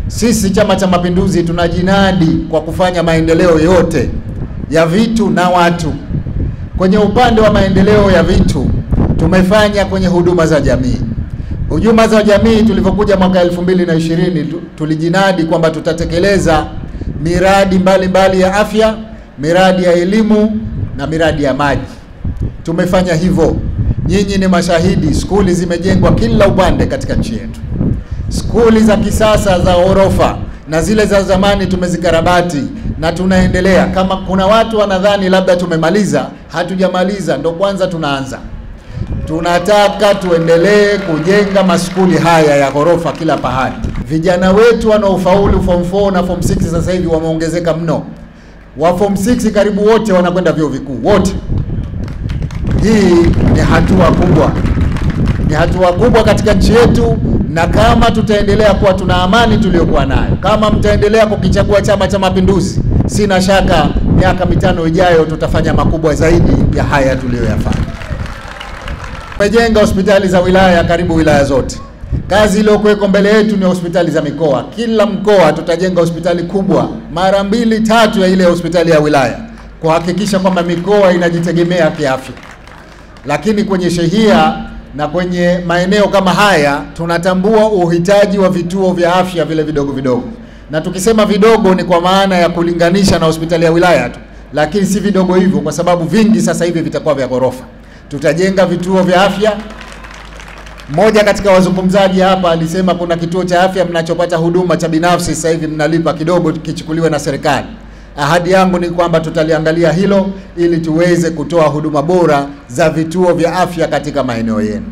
Sisi Chama cha Mapinduzi tunajinadi kwa kufanya maendeleo yote ya vitu na watu. Kwenye upande wa maendeleo ya vitu tumefanya kwenye huduma za jamii. Huduma za jamii tulivyokuja mwaka 2020 tulijinadi kwamba tutatekeleza miradi mbalimbali ya afya, miradi ya elimu na miradi ya maji. Tumefanya hivyo. Nyinyi ni mashahidi, skuli zimejengwa kila upande katika nchi yetu. Skuli za kisasa za ghorofa na zile za zamani tumezikarabati na tunaendelea. Kama kuna watu wanadhani labda tumemaliza, hatujamaliza, ndo kwanza tunaanza. Tunataka tuendelee kujenga maskuli haya ya ghorofa kila pahali. Vijana wetu wanaofaulu form 4 na form 6 sasa hivi wameongezeka mno. Wa form 6 karibu wote wanakwenda vyuo vikuu, wote. Hii ni hatua kubwa. Ni hatua kubwa katika nchi yetu, na kama tutaendelea kuwa tuna amani tuliyokuwa nayo, kama mtaendelea kukichagua Chama cha Mapinduzi, sina shaka miaka 5 ijayo tutafanya makubwa zaidi ya haya tuliyoyafanya. Tumejenga hospitali za wilaya karibu wilaya zote. Kazi iliyokuweko mbele yetu ni hospitali za mikoa. Kila mkoa tutajenga hospitali kubwa mara 2-3 ya ile hospitali ya wilaya, kuhakikisha kwamba mikoa inajitegemea kiafya. Lakini kwenye shehia na kwenye maeneo kama haya tunatambua uhitaji wa vituo vya afya vile vidogo vidogo. Na tukisema vidogo ni kwa maana ya kulinganisha na hospitali ya wilaya tu, lakini si vidogo hivyo, kwa sababu vingi sasa hivi vitakuwa vya ghorofa. Tutajenga vituo vya afya. Mmoja katika wazungumzaji hapa alisema kuna kituo cha afya mnachopata huduma cha binafsi sasa hivi mnalipa kidogo kichukuliwe na serikali. Ahadi yangu ni kwamba tutaliangalia hilo ili tuweze kutoa huduma bora za vituo vya afya katika maeneo yenu.